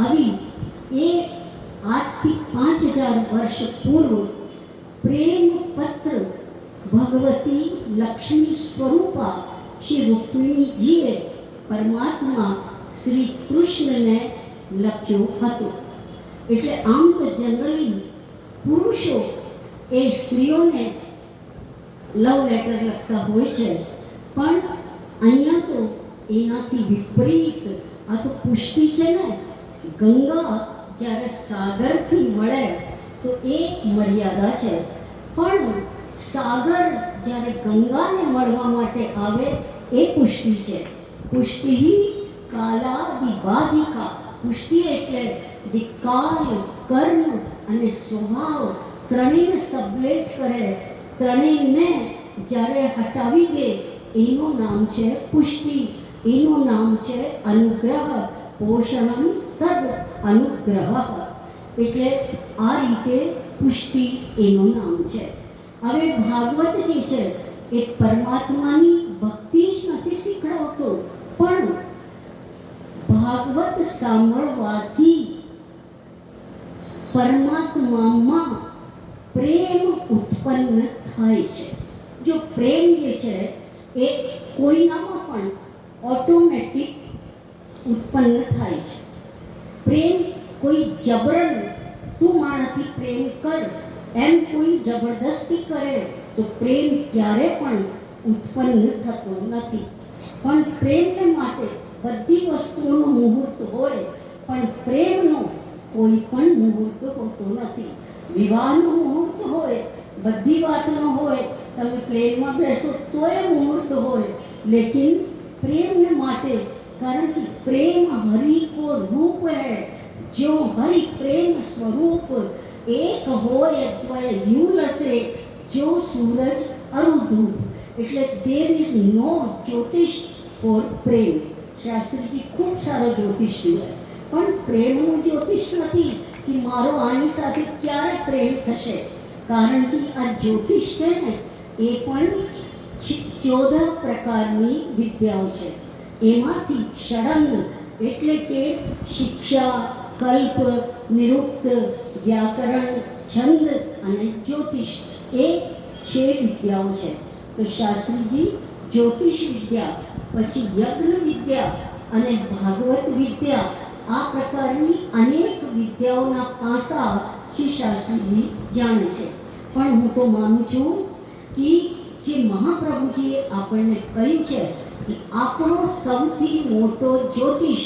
આવી એ આજથી 5000 વર્ષ પૂર્વ પ્રેમ પત્ર ભગવતી લક્ષ્મી સ્વરૂપા શ્રી રૂક્મિણીજીએ પરમાત્મા શ્રી કૃષ્ણને લખ્યો હતો. એટલે આમ તો જનરલી પુરુષો એ સ્ત્રીઓને લવ લેટર લખતા હોય છે, પણ અહીંયા તો એનાથી વિપરીત આ તો પુષ્ટિ છે ને. ગંગા જ્યારે સાગરથી મળે તો એ મર્યાદા છે, પણ સાગર જ્યારે ગંગાને મળવા માટે આવે એ પુષ્ટિ છે. પુષ્ટિ કાલાદિબાધિકા. પુષ્ટિ એટલે જે કાલ, કર્મ અને સ્વભાવ ત્રણેયને સબલેટ કરે, ત્રણેયને જ્યારે હટાવી દે એનું નામ છે પુષ્ટિ. એનું નામ છે અનુગ્રહ. પોષણમ તદ અનુગ્રહ. એટલે આ રીતે પુષ્ટિ એનું નામ છે. હવે ભાગવત જે છે એ પરમાત્માની ભક્તિ જ નથી શીખડાવતો, પણ ભાગવત સાંભળવાથી પરમાત્મામાં પ્રેમ ઉત્પન્ન થાય છે. જો પ્રેમ જે છે એ કોઈનામાં પણ ઓટોમેટિક ઉત્પન્ન થાય છે. પ્રેમ કોઈ જબરન તું મારાથી પ્રેમ કર એમ કોઈ જબરદસ્તી કરે તો પ્રેમ ક્યારે પણ ઉત્પન્ન થતો નથી. પણ પ્રેમને માટે બધી વસ્તુઓનો મુહૂર્ત હોય, પણ પ્રેમનો કોઈ પણ મુહૂર્ત હોતો નથી. વિવાહનો મુહૂર્ત હોય, બધી વાતનો હોય, તમે પ્લેનમાં બેસો તોય મુહૂર્ત હોય, લેકિન प्रेम माटे, कारण कि प्रेम हरि को रूप है। जो हरि प्रेम स्वरूप एक होय अद्वय यूल से जो सूरज अरुधूप एटले देर इज नो ज्योतिष फॉर प्रेम। शास्त्री जी खूब सारो ज्योतिष दियो पण प्रेमનું જ્યોતિષ નથી કે મારો આની સાથે ક્યારે પ્રેમ થશે, કારણ કે આ જ્યોતિષ છે ને એ પણ 14 પ્રકારની વિદ્યાઓ છે। એમાંથી ષડંગ એટલે કે શિક્ષા, કલ્પ, નિરુક્ત, વ્યાકરણ, છંદ અને જ્યોતિષ એ 6 વિદ્યાઓ છે। તો શાસ્ત્રીજી જ્યોતિષ વિદ્યા, પછી યજ્ઞ વિદ્યા અને ભાગવત વિદ્યા આ પ્રકારની અનેક વિદ્યાઓના પાસા શ્રી શાસ્ત્રીજી જાણે છે। પણ હું તો માનું છું કે જે મહાપ્રભુજીએ આપણને કહ્યું છે કે આપણો સૌથી મોટો જ્યોતિષ,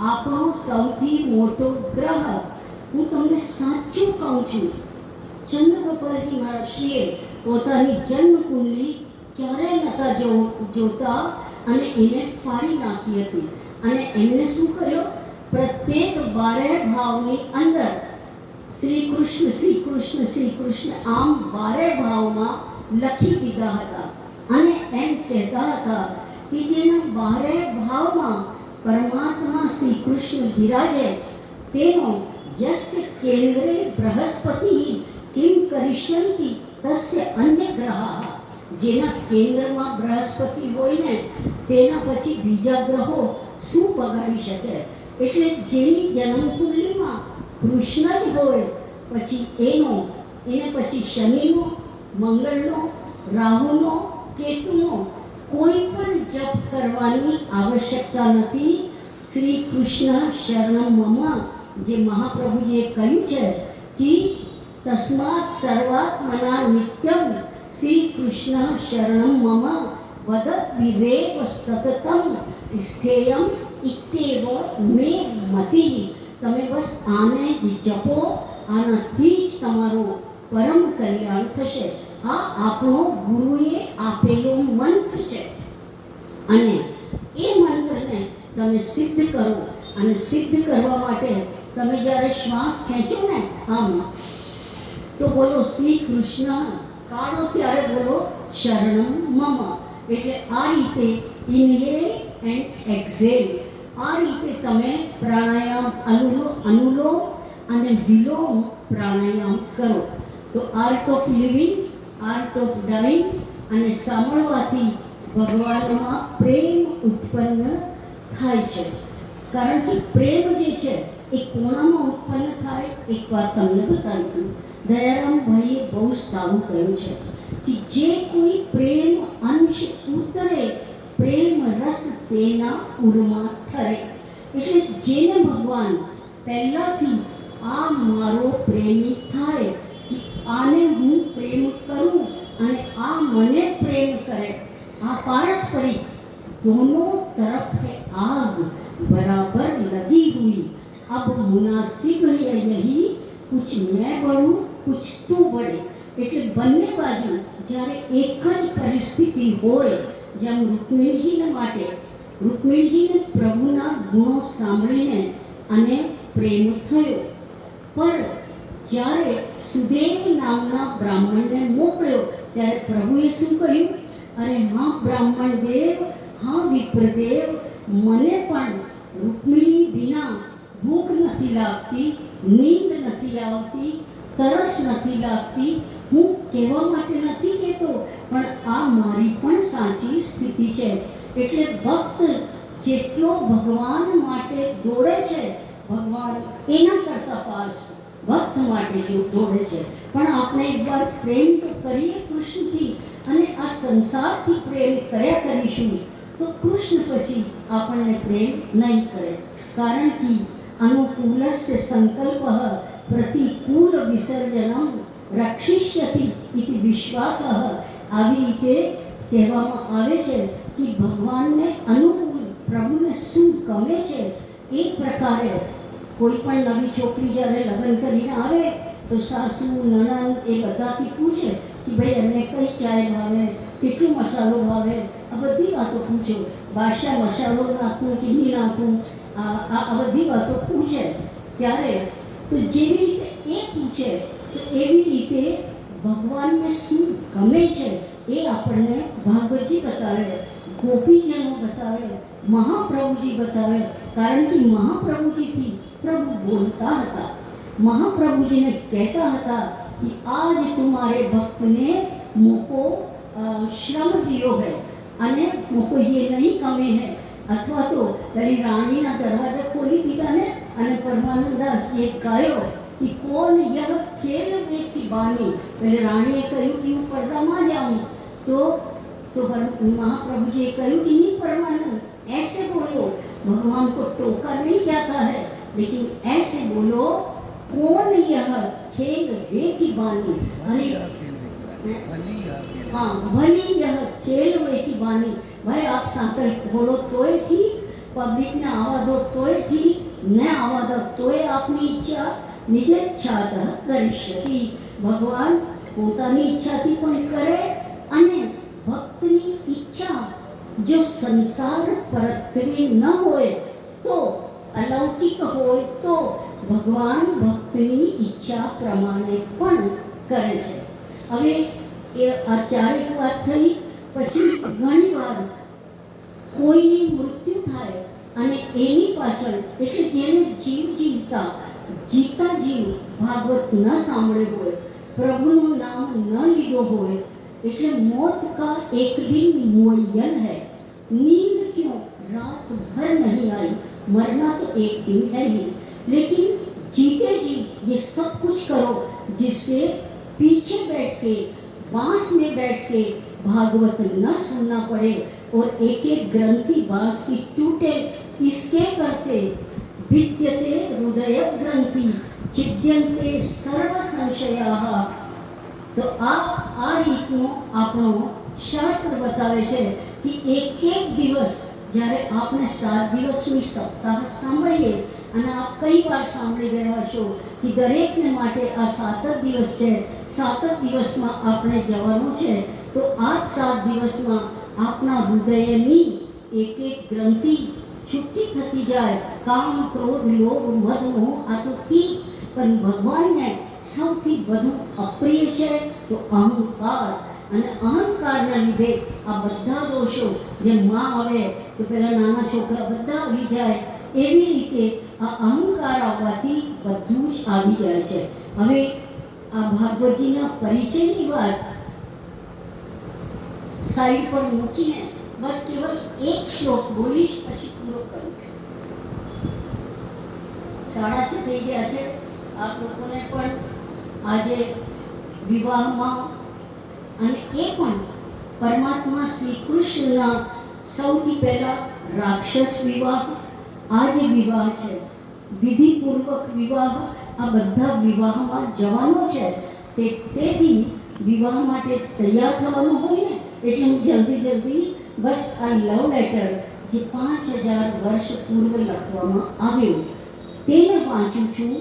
આપણો સૌથી મોટો ગ્રહ, હું તમને સાચું કહું છું, ચંદ્રગોપાલજી મહારાજશ્રીએ પોતાની જન્મકુંડલી ક્યારેય નહોતા જોતા અને એને ફાડી નાખી હતી। અને એમણે શું કર્યો, પ્રત્યેક 12 ભાવની અંદર શ્રી કૃષ્ણ શ્રી કૃષ્ણ શ્રી કૃષ્ણ આમ 12 ભાવમાં લખી દીધા હતા। અને એમ કહેતા હતા કે જેના 12 ભાવમાં પરમાત્મા શ્રી કૃષ્ણ બિરાજે તેનો યસ્ય કેન્દ્રે બૃહસ્પતિ કિમ કરિષ્યંતિ તસ્ય અન્ય ગ્રહાઃ। જેના કેન્દ્રમાં બૃહસ્પતિ હોય ને તેના પછી બીજા ગ્રહો શું બગાડી શકે। એટલે જેની જન્મકુંડલીમાં કૃષ્ણ જ હોય પછી એને પછી શનિનો, મંગળનો, રાહુનો, કેતુનો કોઈ પણ જપ કરવાની આવશ્યકતા નથી। શ્રી કૃષ્ણ શરણમ મમ જે મહાપ્રભુજીએ કહ્યું છે કે તસ્માત સર્વાત્મના નિત્યમ શ્રી કૃષ્ણ શરણમ મમ વદ વિવેક સતતમ સ્થેયમ ઇત્યેવ મે મતિ। તમે બસ આને જ જપો, આનાથી જ તમારું પરમ કલ્યાણ થશે। આ આપણો ગુરુએ આપેલો મંત્ર છે અને એ મંત્રને તમે સિદ્ધ કરો। અને સિદ્ધ કરવા માટે તમે જ્યારે શ્વાસ ખેંચો ને આમ તો બોલો શ્રી કૃષ્ણ, કાઢો ત્યારે બોલો શરણમ મમ। એટલે આ રીતે ઇનહેલ એન્ડ એક્સહેલ, આ રીતે તમે પ્રાણાયામ અનુલોમ અને વિલોમ પ્રાણાયામ કરો તો art of living, art of dying અને સાંભળવાથી ભગવાનમાં પ્રેમ ઉત્પન્ન થાય છે। કારણ કે પ્રેમ જે છે એ કોણામાં ઉત્પન્ન થાય એક વાત તમને બતાવી દઉં. દયારામભાઈએ બહુ સારું કહ્યું છે કે જે કોઈ પ્રેમ અંશ ઉતરે પ્રેમ રસ તેના ઉરમાં ઠરે. એટલે જેને ભગવાન પહેલાથી આ મારો પ્રેમી થાય કે આને હું પ્રેમ કરું અને આ મને પ્રેમ કરે, આ पारस्परिक दोनों तरफ है आग बराबर लगी हुई, अब मुनासिब है यही कुछ मैं बढ़ूं कुछ तू बढ़े. એટલે બંને બાજુ જ્યારે એક જ પરિસ્થિતિ હોય, જેમ રૂકમિણીજીને માટે રૂકમિણીજીને પ્રભુના ગુણો સાંભળીને અને પ્રેમ થયો, પણ જ્યારે સુદેવ નામના બ્રાહ્મણને મોકલ્યો ત્યારે પ્રભુએ શું કહ્યું? અરે હા બ્રાહ્મણ દેવ, હા વિપ્રદેવ, મને પણ રૂકમિણી વિના ભૂખ નથી લાગતી, નીંદ નથી આવતી, તરસ નથી લાગતી. હું કહેવા માટે નથી કહેતો, પણ આ મારી પણ સાચી સ્થિતિ છે. એટલે ભક્ત જેટલો ભગવાન માટે દોડે છે, ભગવાન એના કરતાં ફાસ્ટ ભક્ત માટે જો દોડે છે. પણ આપણે એકવાર પ્રેમ તો કરીએ કૃષ્ણથી, અને આ સંસારથી પ્રેમ કર્યા કરીશું તો કૃષ્ણ પછી આપણને પ્રેમ નહીં કરે. કારણ કે અનુકૂલસ્ય સંકલ્પ પ્રતિકૂળ વિસર્જનમ રક્ષિષ્યતિ ઇતિ વિશ્વાસ. આવી રીતે કહેવામાં આવે છે કે ભગવાનને અનુકૂળ પ્રભુને શું ગમે છે એ પ્રકારે કોઈ પણ નવી છોકરી જ્યારે લગ્ન કરીને આવે તો સાસુ નણંદ એ બધાથી પૂછે કે ભાઈ એમને કઈ ચાય ભાવે, કેટલો મસાલો ભાવે, આ બધી વાતો પૂછો. બાદશાહ મસાલો નાખું કે નહીં નાખું, આ બધી વાતો પૂછે. ત્યારે તો જેવી રીતે એ પૂછે તો એવી રીતે ભગવાનને શું ગમે છે એ આપણને ભાગવતજી બતાવે, ગોપીજનો બતાવે, મહાપ્રભુજી બતાવે. કારણ કે મહાપ્રભુજીથી પ્રભુ બોલતા હતા, મહાપ્રભુજીને કહેતા હતા कि आज तुम्हारे भक्त ने मुझको श्रम दियो है અને मुझको ये नहीं कमी है. અથવા તો પેલી રાણીના દરવાજા ખોલી દીધા ને અને પરમાનંદાસ એ ગાયો કે કોણ યહ ખેલ में की बानी. પેલી રાણીએ કહ્યું કે હું પડદામાં જાઉં તો महाप्रभुजीએ કહ્યું कि नहीं परमानंद ऐसे बोलो, भगवान को टोका नहीं जाता है, लेकिन ऐसे बोलो कौन यह खेल वे की बानी. अरे हाँ, भली यह खेल वे की बानी. भाई आप साकर बोलो तोय ठीक, पब्लिक ने आवा दो तोय ठीक, न आवा दो तोय आपनी इच्छा निज इच्छात करिष्यति. भगवान પોતાની ઈચ્છાથી પણ કરે અને ભક્તની ઈચ્છા જો સંસાર પરત્વે ન હોય તો અલૌકિક હોય તો ભગવાન ભક્તની ઈચ્છા પ્રમાણે પણ કરે છે. હવે એ આ ચારેક વાત થઈ. પછી ઘણીવાર કોઈની મૃત્યુ થાય અને એની પાછળ એટલે જેને જીવતા જીવ ભાગવત ન સાંભળ્યો હોય, પ્રભુનું નામ ન લીધો હોય, એટલે मौत का एक दिन मुअय्यन है, नींद क्यों रात भर नहीं आई, मरना तो एक दिन है ही. लेकिन जीते जी ये सब कुछ करो जिससे पीछे बैठ के बांस में बैठ के भागवत न सुनना पड़े और एक एक ग्रंथि बांस की टूटे. इसके करते भिद्यते हृदय ग्रंथि छिद्यन्ते सर्व संशयाः. તો આ રીતનો આપણો શાસ્ત્ર બતાવે છે કે એક દિવસ જ્યારે આપણે 7 દિવસની સપ્તાહ સાંભળીએ, અને આપ કઈ વાર સાંભળી ગયા હશો કે દરેકને માટે આ 7 દિવસ છે, 7 દિવસમાં આપણે જવાનું છે. તો આ 7 દિવસમાં આપણા હૃદયની એક ગ્રંથિ છૂટી થતી જાય. કામ, ક્રોધ, લોભ, મદ, મોહ આ તો તી, પણ ભગવાનને સૌથી વધુ અપ્રિય છે તો અહંકાર. અને અહંકારના લીધે આ બધા દોષો, જેમ માં આવે તો પેલા નાના છોકરા બધા આવી જાય, એવી રીતે આ અહંકાર આવવાથી બધું જ આવી જાય છે. હવે આ ભાગવતજીના પરિચયની વાત સાઈડ પર મૂકીને બસ કેવલ એક શ્લોક બોલીશ, પછી પૂરો કરું. 6:30 થઈ ગયા છે. આપ લોકોને પણ આજે વિવાહમાં, અને એ પણ પરમાત્મા શ્રી કૃષ્ણના સૌથી પહેલા રાક્ષસ વિવાહ, આ જે વિવાહ છે વિધિપૂર્વક વિવાહ, આ બધા વિવાહમાં જવાનો છે. તેથી વિવાહ માટે તૈયાર થવાનું હોય ને, એટલે હું જલ્દી બસ આ લવ લેટર જે 5000 વર્ષ પૂર્વે લખવામાં આવ્યું તેને વાંચું છું.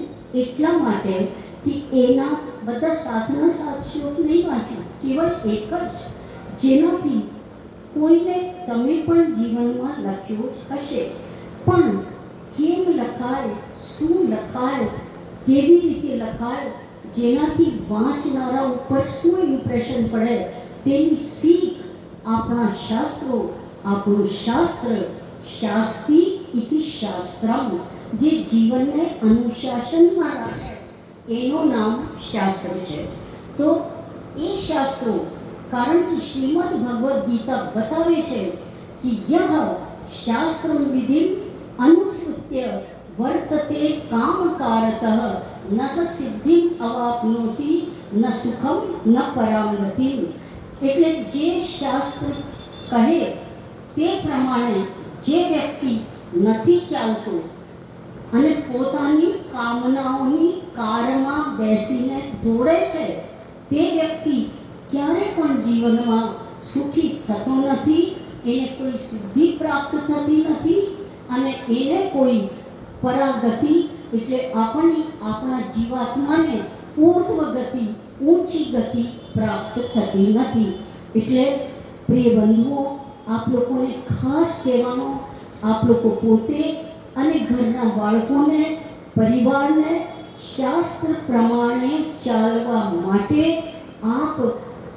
એટલા માટે કે એના બધા સાથના સાથ શ્લોક નહીં વાંચું, કેવલ એક જ, જેનાથી કોઈને તમે પણ જીવનમાં લખ્યો જ હશે, પણ કેમ લખાય, શું લખાય, કેવી રીતે લખાય, જેનાથી વાંચનારા ઉપર શું ઇમ્પ્રેશન પડે, તેની શીખ આપણા શાસ્ત્રો, આપણું શાસ્ત્ર શાસ્ત્રી ઇતિ શાસ્ત્રમ, જે જીવનને અનુશાસનમાં રાખે એનું નામ શાસ્ત્ર છે. તો એ શાસ્ત્રો, કારણ કે શ્રીમદ ભગવદ્ ગીતા બતાવે છે કે યહ શાસ્ત્ર વિધિ અનુસૃત્ય વર્તતે કામકારતઃ ન સ સિદ્ધિમ અવાપ્નોતિ ન સુખમ ન પરામગતિ. એટલે જે શાસ્ત્ર કહે તે પ્રમાણે જે વ્યક્તિ નથી ચાલતો અને પોતાની કામનાઓની કારમાં બેસીને દોડે છે, તે વ્યક્તિ ક્યારે પણ જીવનમાં સુખી થતો નથી, એને કોઈ સિદ્ધિ પ્રાપ્ત થતી નથી, અને એને કોઈ પરાગતિ એટલે આપણા જીવાત્માને ઉર્ધ્વ ગતિ, ઊંચી ગતિ પ્રાપ્ત થતી નથી. એટલે પ્રિય બંધુઓ, આપ લોકોને ખાસ કહેવાનો, આપ લોકો પોતે અને ઘરના બાળકોને, પરિવારને શાસ્ત્ર પ્રમાણે ચાલવા માટે આપ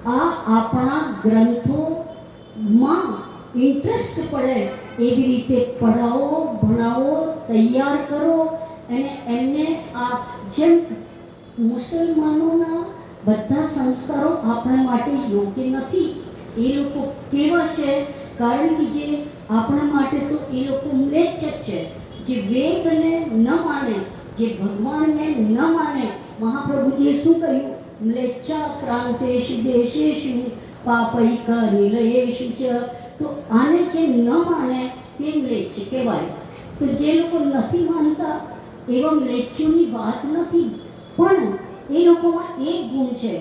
આપણા ગ્રંથોમાં ઇન્ટરેસ્ટ પડે એવી રીતે પઢાવો, ભણાવો, તૈયાર કરો. અને એમને આ જેમ મુસલમાનોના બધા સંસ્કારો આપણા માટે યોગ્ય નથી. એ લોકો કેવા છે? કારણ કે જે આપણા માટે તો એ લોકો મ્લેચ્છ છે, જે વેદને ન માને, જે ભગવાનને ન માને. મહાપ્રભુજીએ શું કહ્યું? મ્લેચ્છા ક્રાંતેષુ દેશેષુ પાપૈકા નિલયેષુ ચ. તો આને જે ન માને તે મ્લેચ્છ કહેવાય. તો જે લોકો નથી માનતા એવા મ્લેચ્છોની વાત નથી, પણ એ લોકોમાં એક ગુણ છે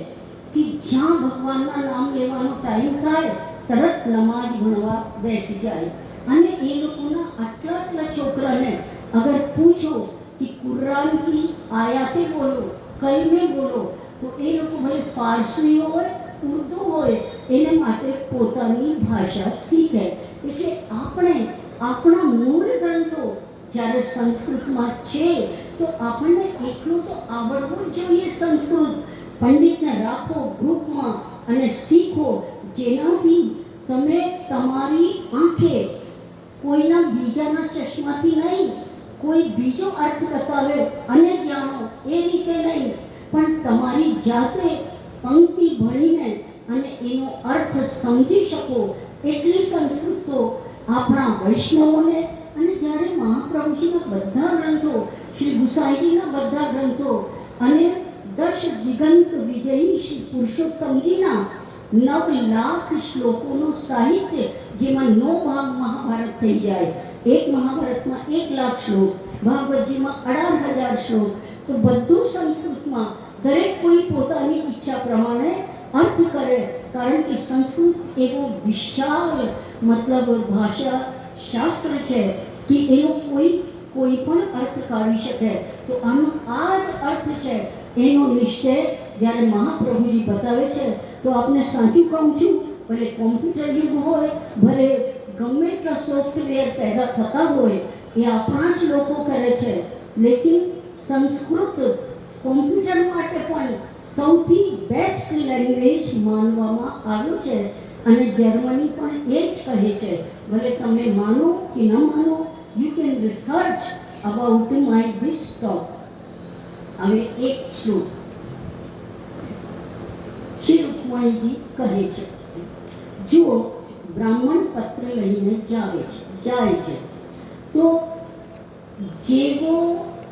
કે જ્યાં ભગવાનના નામ લેવાનો ટાઈમ થાય તરત નમાજ ભણવા બેસી જાય. અને એ લોકોના આટલા છોકરાને અગર પૂછો कि कुरान की आयातें बोलो, कलमे बोलो, तो એ લોકો ભલે ફારસી હોય, ઉર્દુ હોય, એને માટે પોતાની ભાષા શીખે. એટલે આપણે આપણા મૂળ ગ્રંથો જ્યારે સંસ્કૃતમાં છે તો આપણને એટલું તો આવડવું જ જોઈએ સંસ્કૃત. પંડિતને રાખો ગ્રુપમાં અને શીખો, જેનાથી તમે તમારી આંખે કોઈના બીજાના ચશ્માથી નહીં, કોઈ બીજો અર્થ બતાવે અને જાણો એ રીતે નહીં, પણ તમારી જાતે પંક્તિ ભણીને અને એનો અર્થ સમજી શકો. એટલી સંસ્કૃત તો આપણા વૈષ્ણવોને, અને જ્યારે મહાપ્રભુજીના બધા ગ્રંથો, શ્રી ગુસાઈજીના બધા ગ્રંથો, અને દશ દિગંત વિજયી શ્રી પુરુષોત્તમજીના 9 લાખ શ્લોકોનું સાહિત્ય, જેમાં 9 ભાગ મહાભારત થઈ જાય. એક મહાભારતમાં 1 લાખ શ્લોક, ભાગવતજીમાં 18,000 શ્લોક. તો બધું સંસ્કૃતમાં, દરેક કોઈ પોતાની ઈચ્છા પ્રમાણે અર્થ કરે. કારણ કે સંસ્કૃત એવો વિશાળ મતલબ ભાષા શાસ્ત્ર છે કે એનો કોઈ પણ અર્થ કાઢી શકે. તો આનો આ જ અર્થ છે. એનો નિશ્ચય જ્યારે મહાપ્રભુજી બતાવે છે તો આપને સાચું કહું છું, ભલે કોમ્પ્યુટર યુગ હોય, ભલે ગમે એટલા સોફ્ટવેર પેદા થતા હોય, એ આપણા જ લોકો કરે છે. લેકિન સંસ્કૃત કોમ્પ્યુટર માટે પણ સૌથી બેસ્ટ લેંગ્વેજ માનવામાં આવ્યો છે. અને જર્મની પણ એ જ કહે છે. ભલે તમે માનો કે ન માનો, you can research about my this talk. હવે એક શ્લોક શ્રી રૂકમણીજી કહે છે, જો બ્રાહ્મણ પત્ર લઈને જાય છે તો જેવો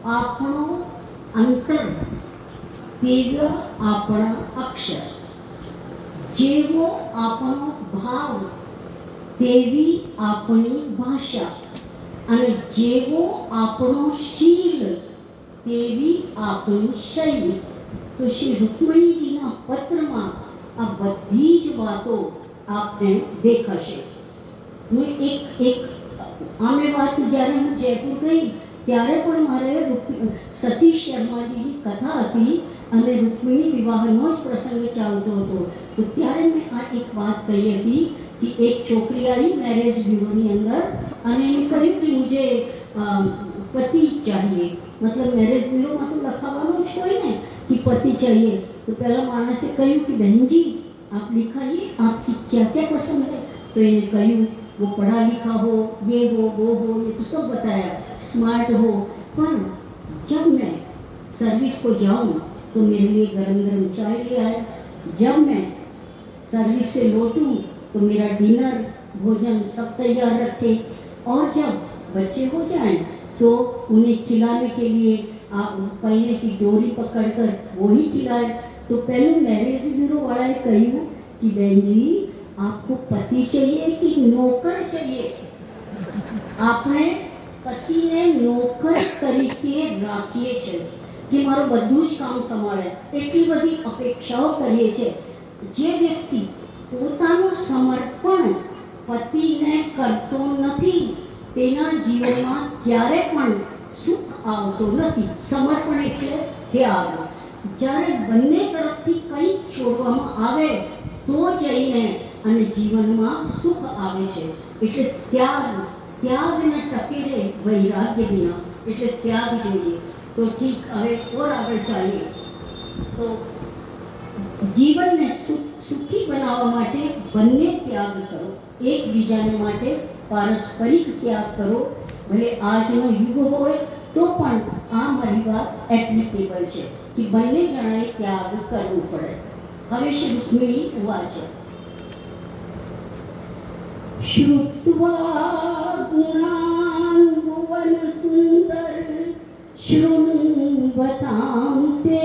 આપણો અંતર તેવા આપણા અક્ષર, જેવો આપણો ભાવ તેવી આપણી ભાષા, અને જેવો આપણો શીલ તેવી આપણી શૈલી. તો શ્રી રૂકમણીજીના પત્રમાં આ બધી જ વાતો આપને દેખાશે. હું એક આમે વાત જ્યારે હું જયપુર ગઈ ત્યારે પણ મારે સતીશ શર્માજીની કથા હતી અને રૂકમિણી વિવાહનો જ પ્રસંગ ચાલતો હતો. તો ત્યારે મેં આ એક વાત કહી હતી કે એક છોકરી આવી મેરેજ બ્યુરોની અંદર અને એને કહ્યું કે મુझे પતિ चाहिए. मतलब મેરેજ બ્યુરોમાં તો લખાવવાનું જ હોય ને कि पति चाहिए. तो पहला मानसे कहूँ कि बहन जी आप लिखाइए आपकी क्या क्या पसंद है. तो इन्हें कहूँ वो पढ़ा लिखा हो, ये हो, वो हो, ये तो सब बताया, स्मार्ट हो. पर जब मैं सर्विस को जाऊँ तो मेरे लिए गरम गरम चाय ले आए. जब मैं सर्विस से लौटूँ तो मेरा डिनर भोजन सब तैयार रखे. और जब बच्चे हो जाएं तो उन्हें खिलाने के लिए आप पहले की डोरी पकड़कर वो ही खिलाए. तो पहले मैरिज ब्यूरो वाला ने कहूँ कि बहन जी आपको पति चाहिए कि नौकर चाहिए. આપણે પતિને નોકર તરીકે રાખીએ છીએ કે મારું બધું જ કામ સંભાળે, એટલી બધી અપેક્ષાઓ કરીએ છીએ. જે વ્યક્તિ પોતાનું સમર્પણ પતિને કરતો નથી તેના જીવનમાં ક્યારે પણ સુખ આવતો નથી. સમર્પણ એટલે ત્યાગ. જ્યારે બંને તરફથી કંઈક છોડવામાં આવે તો જઈને અને જીવનમાં સુખ આવે છે. એટલે ત્યાગ ન ટકે રે વૈરાગ્ય વિના. એટલે ત્યાગ જોઈએ. તો ઠીક, હવે ઓર આગળ ચાલીએ. તો જીવનને સુખી બનાવવા માટે બંને ત્યાગ કરો. એકબીજાને માટે પારસ્પરિક ત્યાગ કરો. ભલે આજનો યુગ હોય તો પણ આ મારી વાત એપ્લિકેબલ છે કે બંને જણાએ ત્યાગ કરવું પડે. હવે શ્રી રૂકમિણી વાચે. શ્રુત્વા ગુણાન ભુવન સુંદર શૃણ્વતાં તે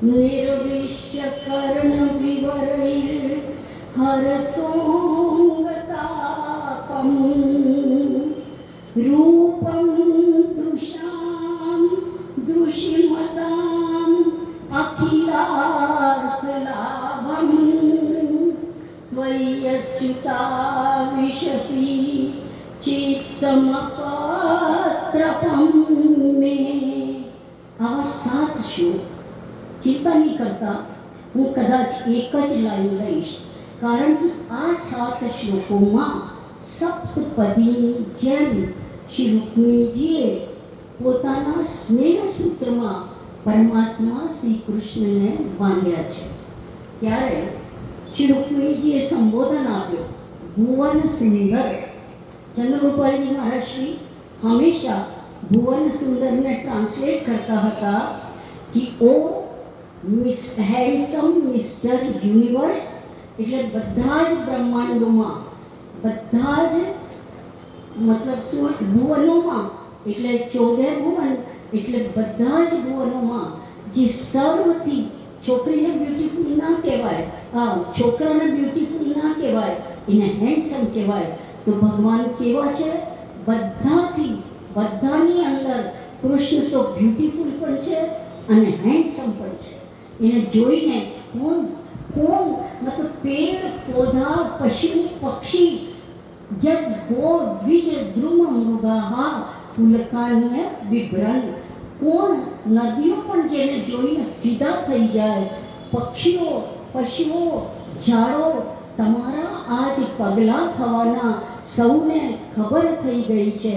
નિર્વિશ્ય કર્ણ વિવરૈર હરતોંગતાપમ रूपं दृशां दृशिमतां अखिलार्थलाभं त्वय्यच्युता विशपि चित्तमपत्रपं मे. આવા 7 શ્લોક ચિંતા નહીં કરતા, હું કદાચ એક જ લાઈન લઈશ, કારણ કે આ 7 શ્લોકોમાં સપ્તપદીની જેમ શ્રી રૂકમિણીજીએ પોતાના સ્નેહ સૂત્રમાં પરમાત્મા શ્રી કૃષ્ણને બાંધ્યા છે. ત્યારે શ્રી રૂકમિણીજીએ સંબોધન આપ્યો ભુવન સુંદર. ચંદ્રગોપાલજી મહારાજશ્રી હંમેશા ભુવન સુંદરને ટ્રાન્સલેટ કરતા હતા કે ઓ હેન્ડસમ મિસ્ટર યુનિવર્સ. એટલે બધા જ બ્રહ્માંડોમાં, બધા જ મતલબ શું ભુવનોમાં, એટલે 14 ભુવન, એટલે બધા જ ભુવનોમાં જે સર્વથી છોકરીને બ્યુટીફુલ ના કહેવાય, છોકરાને બ્યુટીફુલ ના કહેવાય, એને હેન્ડસમ કહેવાય. તો ભગવાન કેવા છે? બધાથી, બધાની અંદર કૃષ્ણ તો બ્યુટીફુલ પણ છે અને હેન્ડસમ પણ છે. એને જોઈને કોણ मतलब पेड़ पौधा पशु पक्षी जग गो द्विज द्रुम मृगा पुलकान्य विभ्रन. कोण नदियों पर जेने जोईने फिदा थई जाए. पक्षीओ पशुओ झाड़ो તમારા આજ પગલાં થવાના સૌને ખબર થઈ ગઈ છે.